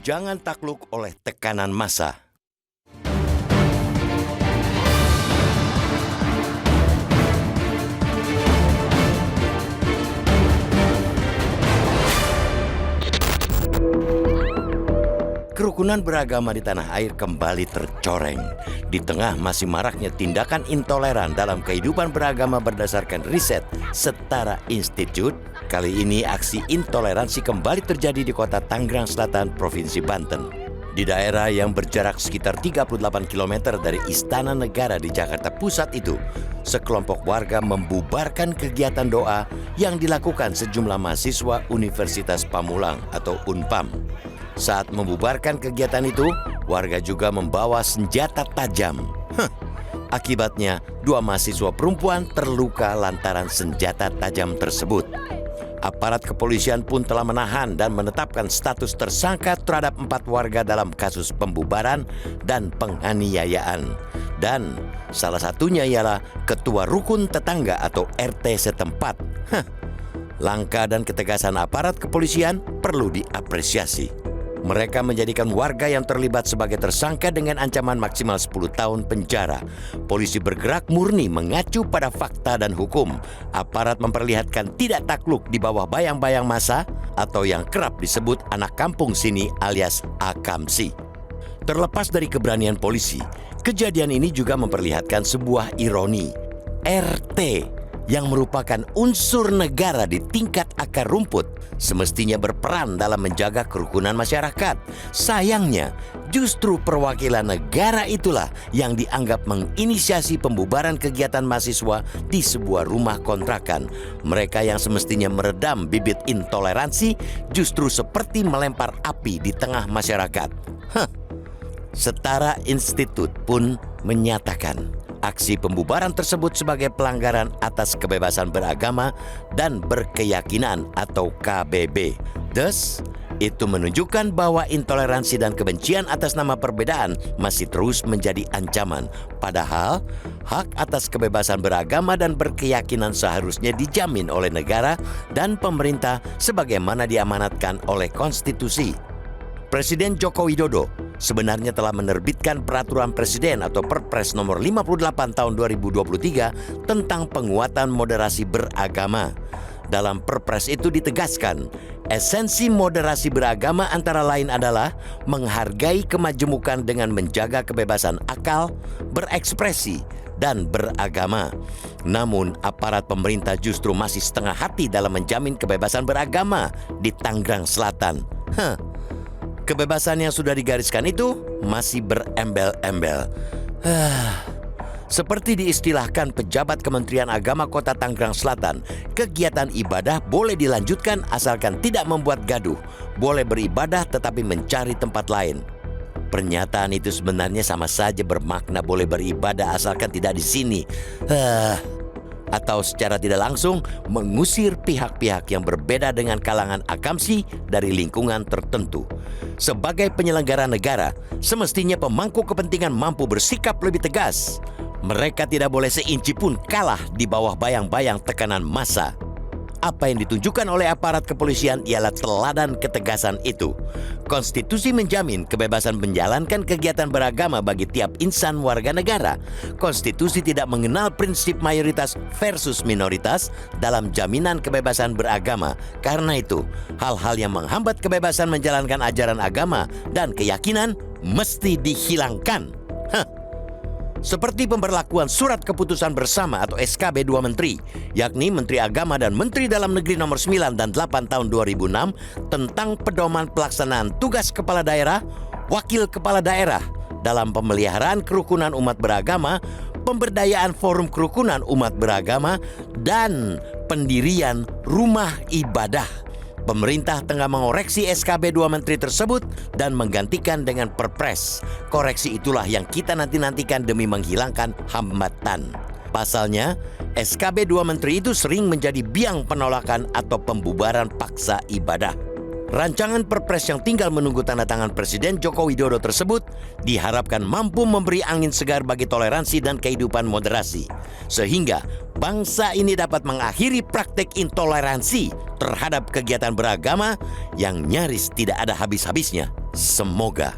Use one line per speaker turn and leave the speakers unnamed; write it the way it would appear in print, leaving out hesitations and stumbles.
Jangan takluk oleh tekanan massa. Kerukunan beragama di tanah air kembali tercoreng. Di tengah masih maraknya tindakan intoleran dalam kehidupan beragama berdasarkan riset Setara Institute, kali ini aksi intoleransi kembali terjadi di kota Tangerang Selatan, Provinsi Banten. Di daerah yang berjarak sekitar 38 km dari Istana Negara di Jakarta Pusat itu, sekelompok warga membubarkan kegiatan doa yang dilakukan sejumlah mahasiswa Universitas Pamulang atau Unpam. Saat membubarkan kegiatan itu, warga juga membawa senjata tajam. Akibatnya, 2 mahasiswa perempuan terluka lantaran senjata tajam tersebut. Aparat kepolisian pun telah menahan dan menetapkan status tersangka terhadap 4 warga dalam kasus pembubaran dan penganiayaan. Dan salah satunya ialah Ketua Rukun Tetangga atau RT setempat. Langkah dan ketegasan aparat kepolisian perlu diapresiasi. Mereka menjadikan warga yang terlibat sebagai tersangka dengan ancaman maksimal 10 tahun penjara. Polisi bergerak murni mengacu pada fakta dan hukum. Aparat memperlihatkan tidak takluk di bawah bayang-bayang massa atau yang kerap disebut anak kampung sini alias akamsi. Terlepas dari keberanian polisi, kejadian ini juga memperlihatkan sebuah ironi. RT yang merupakan unsur negara di tingkat akar rumput semestinya berperan dalam menjaga kerukunan masyarakat. Sayangnya, justru perwakilan negara itulah yang dianggap menginisiasi pembubaran kegiatan mahasiswa di sebuah rumah kontrakan. Mereka yang semestinya meredam bibit intoleransi justru seperti melempar api di tengah masyarakat. Setara Institut pun menyatakan aksi pembubaran tersebut sebagai pelanggaran atas kebebasan beragama dan berkeyakinan atau KBB. Thus, itu menunjukkan bahwa intoleransi dan kebencian atas nama perbedaan masih terus menjadi ancaman. Padahal, hak atas kebebasan beragama dan berkeyakinan seharusnya dijamin oleh negara dan pemerintah sebagaimana diamanatkan oleh konstitusi. Presiden Joko Widodo sebenarnya telah menerbitkan peraturan presiden atau Perpres nomor 58 tahun 2023 tentang penguatan moderasi beragama. Dalam Perpres itu ditegaskan, esensi moderasi beragama antara lain adalah menghargai kemajemukan dengan menjaga kebebasan akal, berekspresi, dan beragama. Namun, aparat pemerintah justru masih setengah hati dalam menjamin kebebasan beragama di Tangerang Selatan. Kebebasan yang sudah digariskan itu masih berembel-embel. Seperti diistilahkan pejabat Kementerian Agama Kota Tangerang Selatan, kegiatan ibadah boleh dilanjutkan asalkan tidak membuat gaduh. Boleh beribadah tetapi mencari tempat lain. Pernyataan itu sebenarnya sama saja bermakna boleh beribadah asalkan tidak di sini. Atau secara tidak langsung mengusir pihak-pihak yang berbeda dengan kalangan akamsi dari lingkungan tertentu. Sebagai penyelenggara negara, semestinya pemangku kepentingan mampu bersikap lebih tegas. Mereka tidak boleh seinci pun kalah di bawah bayang-bayang tekanan massa. Apa yang ditunjukkan oleh aparat kepolisian ialah teladan ketegasan itu. Konstitusi menjamin kebebasan menjalankan kegiatan beragama bagi tiap insan warga negara. Konstitusi tidak mengenal prinsip mayoritas versus minoritas dalam jaminan kebebasan beragama. Karena itu, hal-hal yang menghambat kebebasan menjalankan ajaran agama dan keyakinan mesti dihilangkan. Seperti pemberlakuan Surat Keputusan Bersama atau SKB 2 Menteri, yakni Menteri Agama dan Menteri Dalam Negeri nomor 9 dan 8 tahun 2006 tentang pedoman pelaksanaan tugas kepala daerah, wakil kepala daerah dalam pemeliharaan kerukunan umat beragama, pemberdayaan forum kerukunan umat beragama, dan pendirian rumah ibadah. Pemerintah tengah mengoreksi SKB 2 Menteri tersebut dan menggantikan dengan Perpres. Koreksi itulah yang kita nanti-nantikan demi menghilangkan hambatan. Pasalnya, SKB 2 Menteri itu sering menjadi biang penolakan atau pembubaran paksa ibadah. Rancangan Perpres yang tinggal menunggu tanda tangan Presiden Joko Widodo tersebut diharapkan mampu memberi angin segar bagi toleransi dan kehidupan moderasi, sehingga bangsa ini dapat mengakhiri praktek intoleransi terhadap kegiatan beragama yang nyaris tidak ada habis-habisnya. Semoga.